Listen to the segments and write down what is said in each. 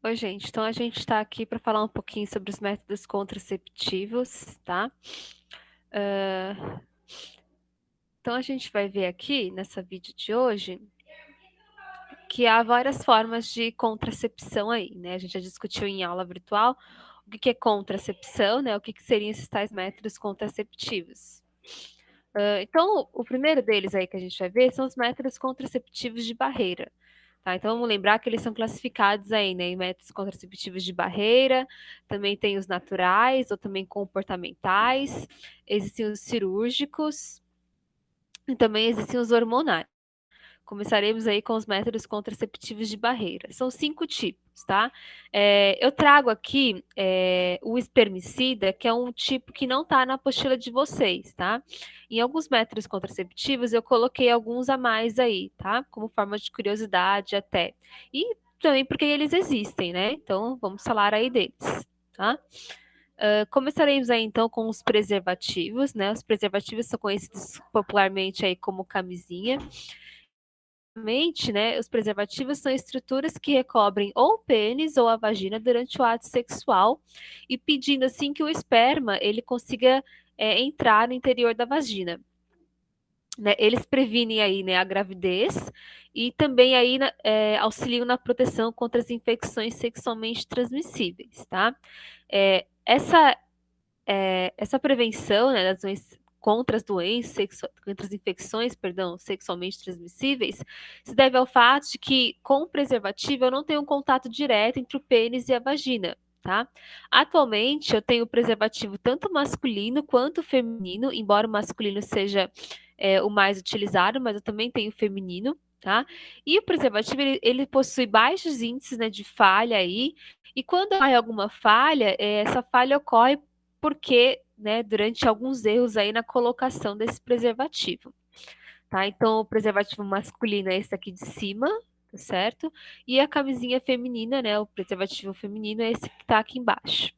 Oi, gente. Então, a gente está aqui para falar um pouquinho sobre os métodos contraceptivos, tá? Ah, então, a gente vai ver aqui, nessa vídeo de hoje, que há várias formas de contracepção aí, né? A gente já discutiu em aula virtual o que é contracepção, né? O que seriam esses tais métodos contraceptivos. Então, o primeiro deles aí que a gente vai ver são os métodos contraceptivos de barreira. Tá, então vamos lembrar que eles são classificados aí, né, em métodos contraceptivos de barreira, também tem os naturais ou também comportamentais, existem os cirúrgicos e também existem os hormonais. Começaremos aí com os métodos contraceptivos de barreira. São 5 tipos, tá? Eu trago aqui o espermicida, que é um tipo que não está na apostila de vocês, tá? Em alguns métodos contraceptivos eu coloquei alguns a mais aí, tá? Como forma de curiosidade até. E também porque eles existem, né? Então vamos falar aí deles, tá? Começaremos aí então com os preservativos, né? Os preservativos são conhecidos popularmente aí como camisinha. Né, os preservativos são estruturas que recobrem ou o pênis ou a vagina durante o ato sexual e pedindo assim que o esperma ele consiga entrar no interior da vagina. Né? Eles previnem aí, né, a gravidez e também aí auxiliam na proteção contra as infecções sexualmente transmissíveis, tá? Essa prevenção, né, das doenças contra as doenças, contra as infecções, perdão, sexualmente transmissíveis, se deve ao fato de que com o preservativo eu não tenho um contato direto entre o pênis e a vagina, tá? Atualmente eu tenho preservativo tanto masculino quanto feminino, embora o masculino seja o mais utilizado, mas eu também tenho o feminino, tá? E o preservativo ele possui baixos índices, né, de falha aí, e quando há alguma falha, essa falha ocorre porque, né, durante alguns erros aí na colocação desse preservativo, tá? Então, o preservativo masculino é esse aqui de cima, tá certo? E a camisinha feminina, né, o preservativo feminino é esse que tá aqui embaixo.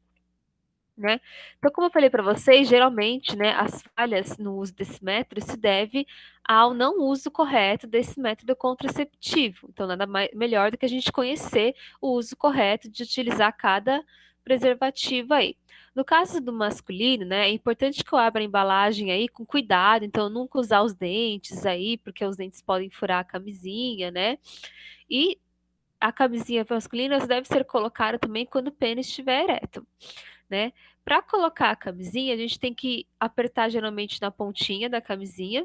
Né? Então, como eu falei para vocês, geralmente, né, as falhas no uso desse método se deve ao não uso correto desse método contraceptivo. Então, nada melhor do que a gente conhecer o uso correto de utilizar cada preservativo aí. No caso do masculino, né, é importante que eu abra a embalagem aí com cuidado, então nunca usar os dentes aí, porque os dentes podem furar a camisinha, né? E a camisinha masculina deve ser colocada também quando o pênis estiver ereto, né? Para colocar a camisinha, a gente tem que apertar geralmente na pontinha da camisinha,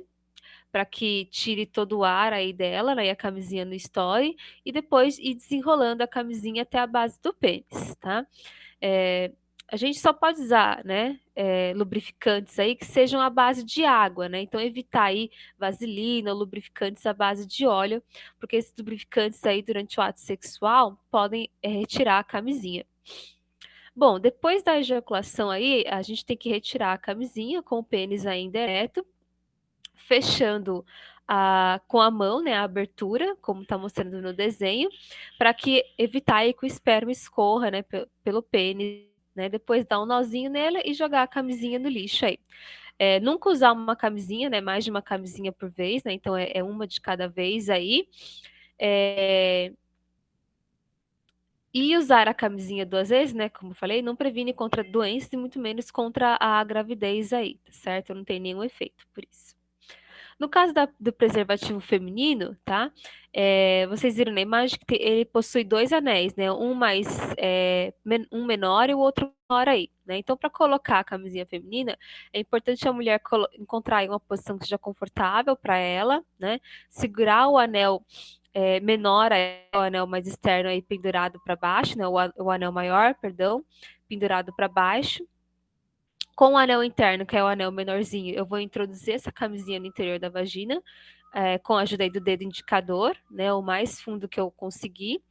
para que tire todo o ar aí dela, né, e a camisinha não estoure, e depois ir desenrolando a camisinha até a base do pênis, tá? É, a gente só pode usar, né, lubrificantes aí que sejam à base de água, né? Então evitar aí vaselina ou lubrificantes à base de óleo, porque esses lubrificantes aí durante o ato sexual podem retirar a camisinha. Bom, depois da ejaculação aí, a gente tem que retirar a camisinha com o pênis ainda ereto, fechando com a mão, né, a abertura, como está mostrando no desenho, para que evitar aí que o esperma escorra, né, pelo pênis, né, depois dar um nozinho nela e jogar a camisinha no lixo aí. Nunca usar uma camisinha, né, mais de uma camisinha por vez, né, então é uma de cada vez aí. É, E usar a camisinha 2 vezes, né? Como eu falei, não previne contra doenças e muito menos contra a gravidez aí, tá certo? Não tem nenhum efeito por isso. No caso do preservativo feminino, tá? Vocês viram na imagem que ele possui 2 anéis, né? Um menor e o outro maior aí, né? Então, para colocar a camisinha feminina, é importante a mulher encontrar aí uma posição que seja confortável para ela, né? Segurar o anel menor, o anel mais externo aí pendurado para baixo, né? O anel maior, perdão, pendurado para baixo. Com o anel interno, que é o anel menorzinho, eu vou introduzir essa camisinha no interior da vagina, com a ajuda aí do dedo indicador, né? O mais fundo que eu conseguir.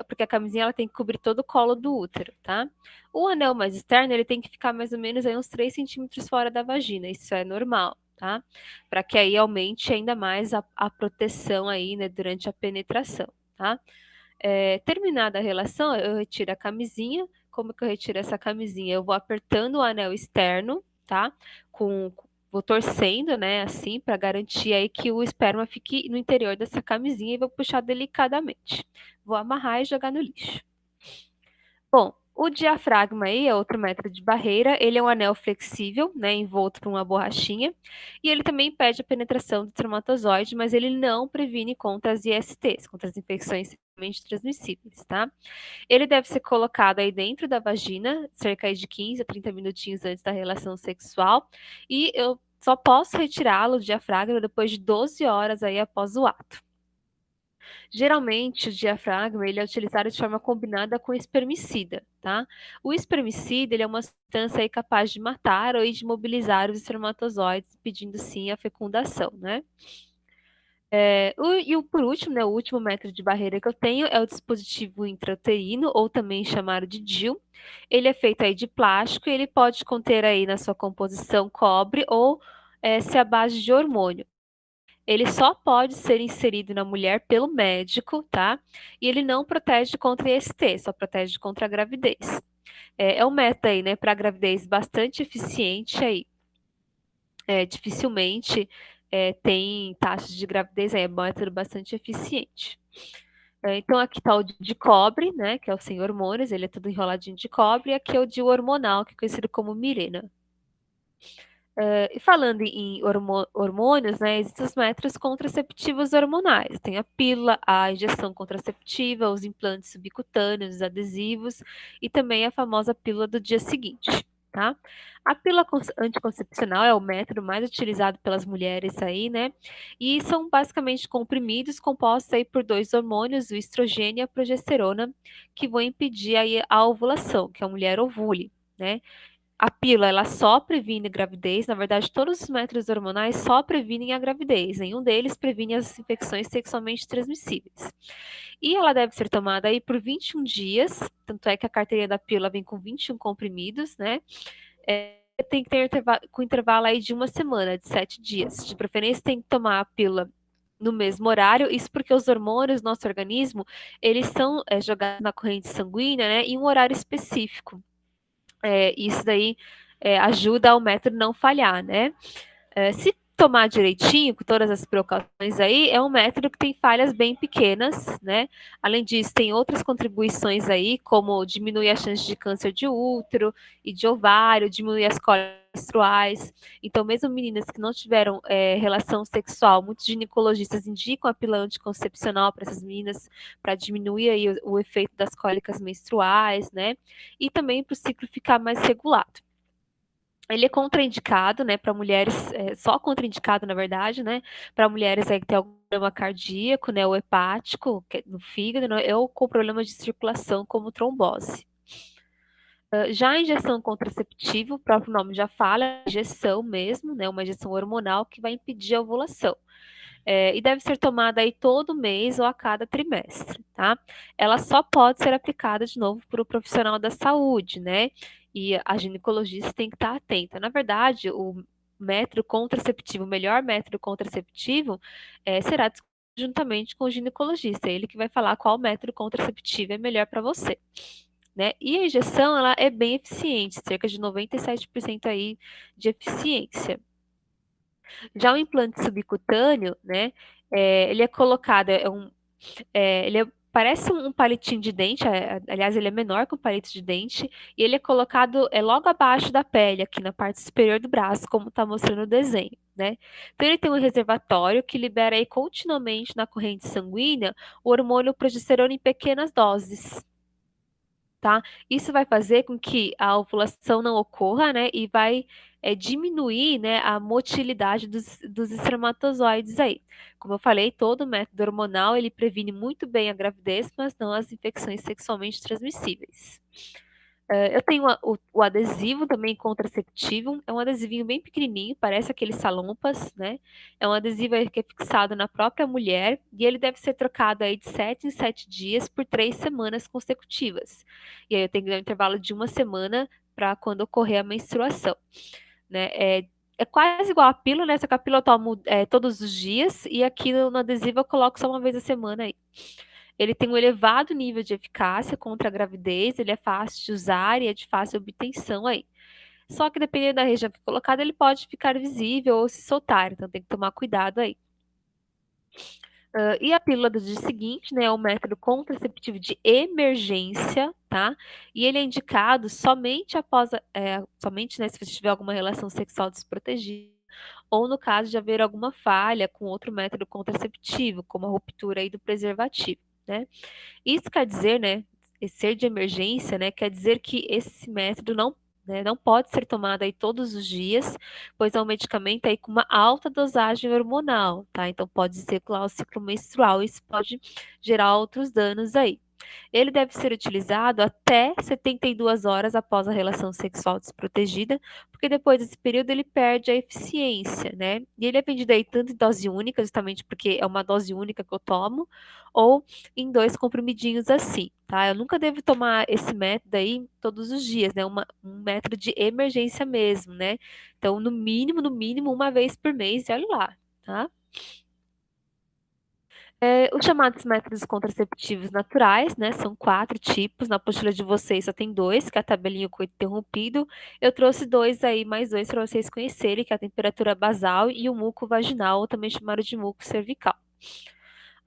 Porque a camisinha ela tem que cobrir todo o colo do útero, tá? O anel mais externo, ele tem que ficar mais ou menos aí uns 3 centímetros fora da vagina, isso é normal, tá? Para que aí aumente ainda mais a proteção aí, né, durante a penetração, tá? Terminada a relação, eu retiro a camisinha. Como que eu retiro essa camisinha? Eu vou apertando o anel externo, tá? Vou torcendo, né, assim, para garantir aí que o esperma fique no interior dessa camisinha e vou puxar delicadamente. Vou amarrar e jogar no lixo. Bom, o diafragma aí é outro método de barreira. Ele é um anel flexível, né, envolto por uma borrachinha, e ele também impede a penetração do espermatozoide, mas ele não previne contra as ISTs, contra as infecções sexualmente transmissíveis, tá? Ele deve ser colocado aí dentro da vagina, cerca aí de 15 a 30 minutinhos antes da relação sexual, e eu só posso retirá-lo do diafragma depois de 12 horas aí após o ato. Geralmente, o diafragma ele é utilizado de forma combinada com espermicida, tá? O espermicida ele é uma substância aí capaz de matar ou de imobilizar os espermatozoides, impedindo sim a fecundação, né? Por último, né, o último método de barreira que eu tenho é o dispositivo intrauterino, ou também chamado de DIU. Ele é feito aí de plástico e ele pode conter aí na sua composição cobre ou ser à base de hormônio. Ele só pode ser inserido na mulher pelo médico, tá? E ele não protege contra IST, só protege contra a gravidez. É um método aí, né, para gravidez bastante eficiente aí. Dificilmente tem taxas de gravidez aí, é um método bastante eficiente. Então aqui está o de cobre, né, que é o sem hormônios, ele é todo enroladinho de cobre, e aqui é o de hormonal, que é conhecido como Mirena. E falando em hormônios, né, existem os métodos contraceptivos hormonais. Tem a pílula, a injeção contraceptiva, os implantes subcutâneos, os adesivos e também a famosa pílula do dia seguinte, tá? A pílula anticoncepcional é o método mais utilizado pelas mulheres aí, né? E são basicamente comprimidos compostos aí por dois hormônios, o estrogênio e a progesterona, que vão impedir aí a ovulação, que a mulher ovule, né? A pílula, ela só previne gravidez, na verdade, todos os métodos hormonais só previnem a gravidez, nenhum deles previne as infecções sexualmente transmissíveis. E ela deve ser tomada aí por 21 dias, tanto é que a carteirinha da pílula vem com 21 comprimidos, né? Tem que ter com intervalo aí de uma semana, de 7 dias. De preferência, tem que tomar a pílula no mesmo horário, isso porque os hormônios do nosso organismo, eles são jogados na corrente sanguínea, né, em um horário específico. Isso daí ajuda ao método não falhar, né? Se tomar direitinho, com todas as precauções aí, é um método que tem falhas bem pequenas, né? Além disso, tem outras contribuições aí, como diminuir a chance de câncer de útero e de ovário, diminuir as cólicas menstruais. Então, mesmo meninas que não tiveram relação sexual, muitos ginecologistas indicam a pílula anticoncepcional para essas meninas, para diminuir aí o efeito das cólicas menstruais, né? E também para o ciclo ficar mais regulado. Ele é contraindicado, né, para mulheres, só contraindicado, na verdade, né, para mulheres aí que têm algum problema cardíaco, né, ou hepático, no fígado, né, ou com problemas de circulação, como trombose. Já a injeção contraceptiva, o próprio nome já fala, é injeção mesmo, né, uma injeção hormonal que vai impedir a ovulação. E deve ser tomada aí todo mês ou a cada trimestre, tá? Ela só pode ser aplicada de novo por um profissional da saúde, né? E a ginecologista tem que estar atenta. Na verdade, o método contraceptivo, o melhor método contraceptivo, será discutido juntamente com o ginecologista, ele que vai falar qual método contraceptivo é melhor para você. Né? E a injeção, ela é bem eficiente, cerca de 97% aí de eficiência. Já o implante subcutâneo, né, ele é colocado, parece um palitinho de dente, aliás, ele é menor que um palito de dente, e ele é colocado logo abaixo da pele, aqui na parte superior do braço, como está mostrando o desenho, né? Então ele tem um reservatório que libera aí continuamente na corrente sanguínea o hormônio progesterona em pequenas doses. Tá? Isso vai fazer com que a ovulação não ocorra, né? E vai diminuir, né, a motilidade dos espermatozoides aí. Como eu falei, todo método hormonal ele previne muito bem a gravidez, mas não as infecções sexualmente transmissíveis. Eu tenho o adesivo também contraceptivo, é um adesivinho bem pequenininho, parece aqueles salompas, né? É um adesivo que é fixado na própria mulher e ele deve ser trocado aí de 7 em 7 dias por 3 semanas consecutivas. E aí eu tenho que dar um intervalo de uma semana para quando ocorrer a menstruação, né? É quase igual a pílula, né? Só que a pílula eu tomo todos os dias e aqui no adesivo eu coloco só uma vez a semana aí. Ele tem um elevado nível de eficácia contra a gravidez, ele é fácil de usar e é de fácil obtenção aí. Só que dependendo da região que é colocada, ele pode ficar visível ou se soltar, então tem que tomar cuidado aí. E a pílula do dia seguinte, né, é um método contraceptivo de emergência, tá? tá? E ele é indicado somente após, somente, né, se você tiver alguma relação sexual desprotegida, ou no caso de haver alguma falha com outro método contraceptivo, como a ruptura aí do preservativo, né? Isso quer dizer, né, ser de emergência, né, quer dizer que esse método não, né, não pode ser tomado aí todos os dias, pois é um medicamento aí com uma alta dosagem hormonal, tá? Então pode circular o ciclo menstrual, isso pode gerar outros danos aí. Ele deve ser utilizado até 72 horas após a relação sexual desprotegida, porque depois desse período ele perde a eficiência, né? E ele é vendido aí tanto em dose única, justamente porque é uma dose única que eu tomo, ou em dois comprimidinhos assim, tá? Eu nunca devo tomar esse método aí todos os dias, né? Um método de emergência mesmo, né? Então, no mínimo, uma vez por mês, e olha lá, tá? Os chamados métodos contraceptivos naturais, né? São 4 tipos. Na apostila de vocês só tem 2, que é a tabelinha com interrompido. Eu trouxe 2 aí, mais 2 para vocês conhecerem, que é a temperatura basal e o muco vaginal, ou também chamado de muco cervical.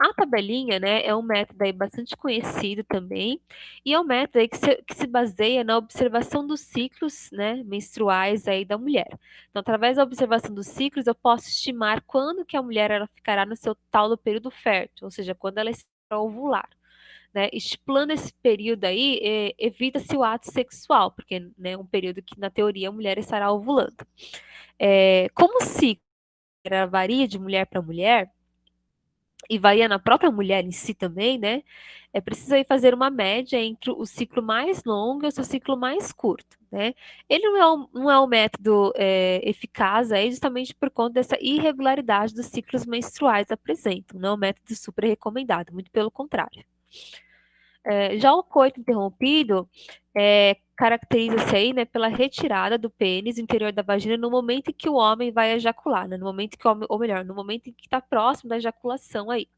A tabelinha, né, é um método aí bastante conhecido também, e é um método aí que se baseia na observação dos ciclos, né, menstruais aí da mulher. Então, através da observação dos ciclos, eu posso estimar quando que a mulher ela ficará no seu tal do período fértil, ou seja, quando ela estará ovular. Né? Estipulando esse período aí, evita-se o ato sexual, porque né, é um período que, na teoria, a mulher estará ovulando. Como o ciclo varia de mulher para mulher, e varia na própria mulher em si também, né? É preciso aí fazer uma média entre o ciclo mais longo e o seu ciclo mais curto, né? Ele não é um método eficaz aí justamente por conta dessa irregularidade dos ciclos menstruais apresentam, não é um método super recomendado, muito pelo contrário. Já o coito interrompido caracteriza-se aí, né, pela retirada do pênis do interior da vagina no momento em que o homem vai ejacular, né, no momento que o homem, ou melhor, no momento em que está próximo da ejaculação aí.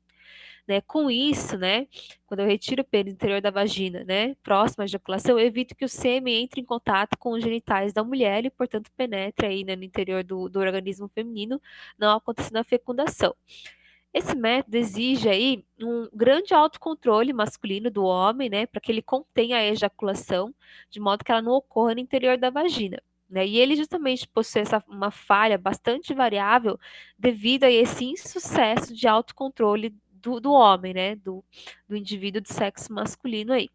Né? Com isso, né, quando eu retiro o pênis do interior da vagina, né, próximo à ejaculação, eu evito que o sêmen entre em contato com os genitais da mulher e, portanto, penetre aí, né, no interior do organismo feminino, não acontecendo a fecundação. Esse método exige aí um grande autocontrole masculino do homem, né, para que ele contenha a ejaculação, de modo que ela não ocorra no interior da vagina. Né? E ele justamente possui uma falha bastante variável devido a esse insucesso de autocontrole do homem, né, do indivíduo de sexo masculino aí.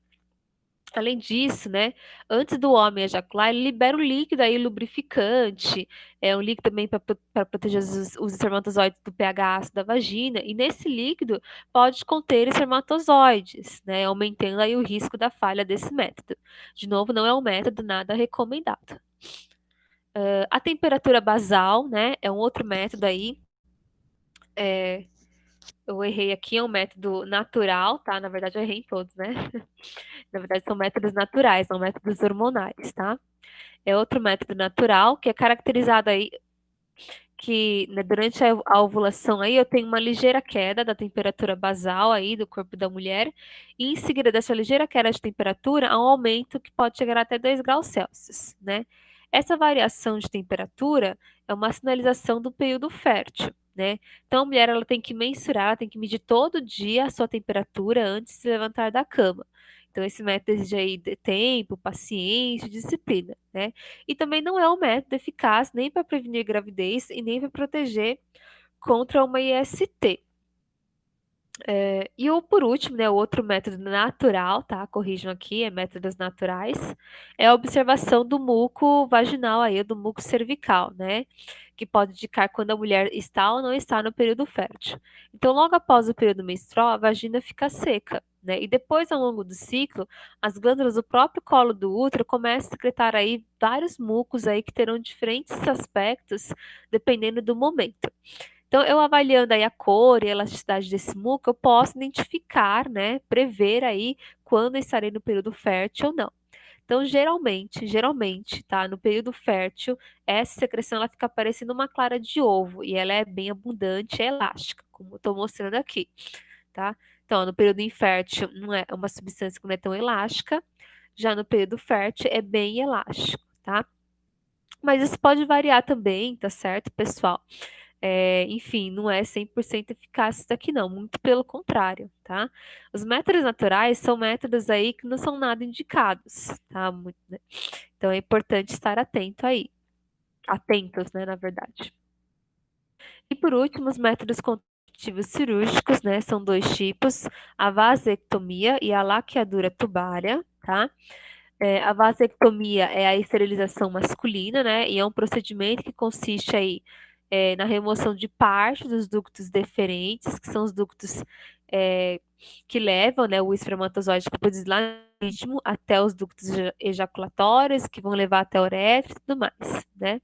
Além disso, né, antes do homem ejacular, ele libera um líquido aí lubrificante, um líquido também para proteger os espermatozoides do pH ácido da vagina, e nesse líquido pode conter espermatozoides, né, aumentando aí o risco da falha desse método. De novo, não é um método nada recomendado. A temperatura basal, né, é um outro método aí, eu errei aqui, é um método natural, tá? Na verdade, eu errei em todos, né? Na verdade, são métodos naturais, não métodos hormonais, tá? É outro método natural que é caracterizado aí que né, durante a ovulação aí eu tenho uma ligeira queda da temperatura basal aí do corpo da mulher e em seguida dessa ligeira queda de temperatura há um aumento que pode chegar até 2 graus Celsius, né? Essa variação de temperatura é uma sinalização do período fértil, né? Então a mulher ela tem que mensurar, ela tem que medir todo dia a sua temperatura antes de se levantar da cama. Então esse método exige aí de tempo, paciência, disciplina, né? E também não é um método eficaz nem para prevenir gravidez e nem para proteger contra uma IST. Por último, né, o outro método natural, tá? Corrijam aqui, métodos naturais, é a observação do muco vaginal aí, do muco cervical, né? Que pode indicar quando a mulher está ou não está no período fértil. Então, logo após o período menstrual, a vagina fica seca, né? E depois, ao longo do ciclo, as glândulas do próprio colo do útero começam a secretar aí vários mucos aí que terão diferentes aspectos dependendo do momento. Então, eu avaliando aí a cor e a elasticidade desse muco, eu posso identificar, né, prever aí quando estarei no período fértil ou não. Então, geralmente, tá, no período fértil, essa secreção ela fica parecendo uma clara de ovo e ela é bem abundante e elástica, como eu estou mostrando aqui, tá? Então, no período infértil não é uma substância que não é tão elástica, já no período fértil é bem elástico, tá? Mas isso pode variar também, tá certo, pessoal? Enfim, não é 100% eficaz isso daqui não, muito pelo contrário, tá? Os métodos naturais são métodos aí que não são nada indicados, tá? Né? Então é importante estar atento aí, atentos, né, na verdade. E por último, os métodos contraceptivos cirúrgicos, né, são dois tipos, a vasectomia e a laqueadura tubária, tá? A vasectomia é a esterilização masculina, né? E é um procedimento que consiste aí na remoção de parte dos ductos deferentes, que são os ductos é, que levam, né, o espermatozoide que produz lá no organismo até os ductos ejaculatórios, que vão levar até a uretra e tudo mais, né?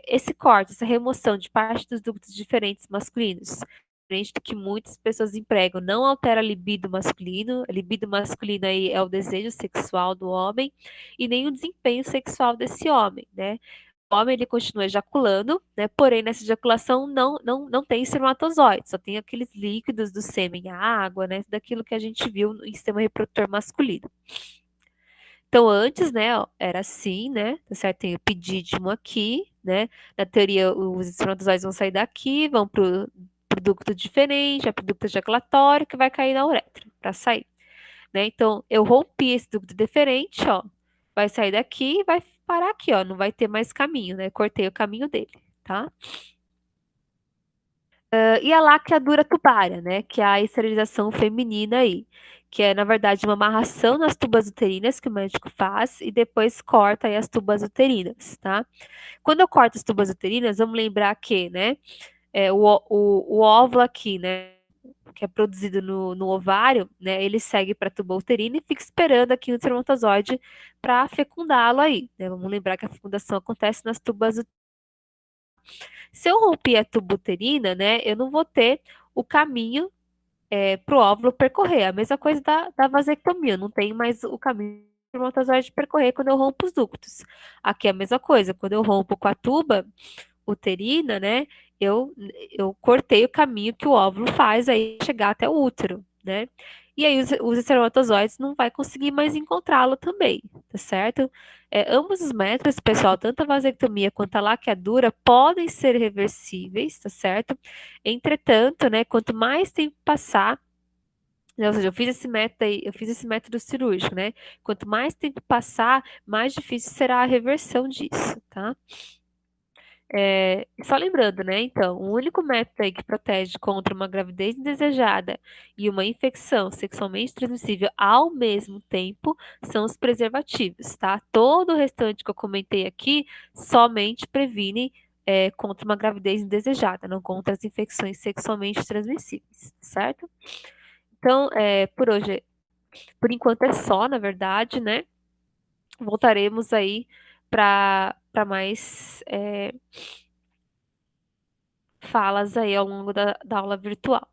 Esse corte, essa remoção de parte dos ductos diferentes masculinos, diferente do que muitas pessoas empregam, não altera a libido masculino. A libido masculina aí é o desejo sexual do homem e nem o desempenho sexual desse homem, né? O homem ele continua ejaculando, né? Porém nessa ejaculação não tem espermatozoide, só tem aqueles líquidos do sêmen, a água, né? Daquilo que a gente viu no sistema reprodutor masculino. Então, antes, né, ó, era assim, né? Tá certo? Tem o pedídimo aqui, né? Na teoria, os espermatozoides vão sair daqui, vão pro ducto diferente, é pro ducto ejaculatório, que vai cair na uretra para sair, né? Então, eu rompi esse ducto deferente, ó, vai sair daqui e vai parar aqui, ó, não vai ter mais caminho, né? Cortei o caminho dele, tá? E a laqueadura tubária, né? Que é a esterilização feminina aí. Que é, na verdade, uma amarração nas tubas uterinas que o médico faz e depois corta aí as tubas uterinas, tá? Quando eu corto as tubas uterinas, vamos lembrar que, né? O óvulo aqui, né? Que é produzido no ovário, né? Ele segue para a tuba uterina e fica esperando aqui o espermatozoide para fecundá-lo aí, né? Vamos lembrar que a fecundação acontece nas tubas uterinas. Se eu romper a tuba uterina, né? Eu não vou ter o caminho para o óvulo percorrer. A mesma coisa da vasectomia, não tem mais o caminho do espermatozoide percorrer quando eu rompo os ductos. Aqui é a mesma coisa, quando eu rompo com a tuba uterina, né, eu, eu cortei o caminho que o óvulo faz aí chegar até o útero, né? E aí os espermatozoides não vai conseguir mais encontrá-lo também, tá certo? Ambos os métodos, pessoal, tanto a vasectomia quanto a laqueadura, podem ser reversíveis, tá certo? Entretanto, né, quanto mais tempo passar, ou seja, eu fiz esse método aí, eu fiz esse método cirúrgico, né? Quanto mais tempo passar, mais difícil será a reversão disso, tá? Só lembrando, né? Então, o único método aí que protege contra uma gravidez indesejada e uma infecção sexualmente transmissível ao mesmo tempo são os preservativos, tá? Todo o restante que eu comentei aqui somente previne contra uma gravidez indesejada, não contra as infecções sexualmente transmissíveis, certo? Então, por enquanto é só, na verdade, né? Voltaremos aí para mais falas aí ao longo da aula virtual.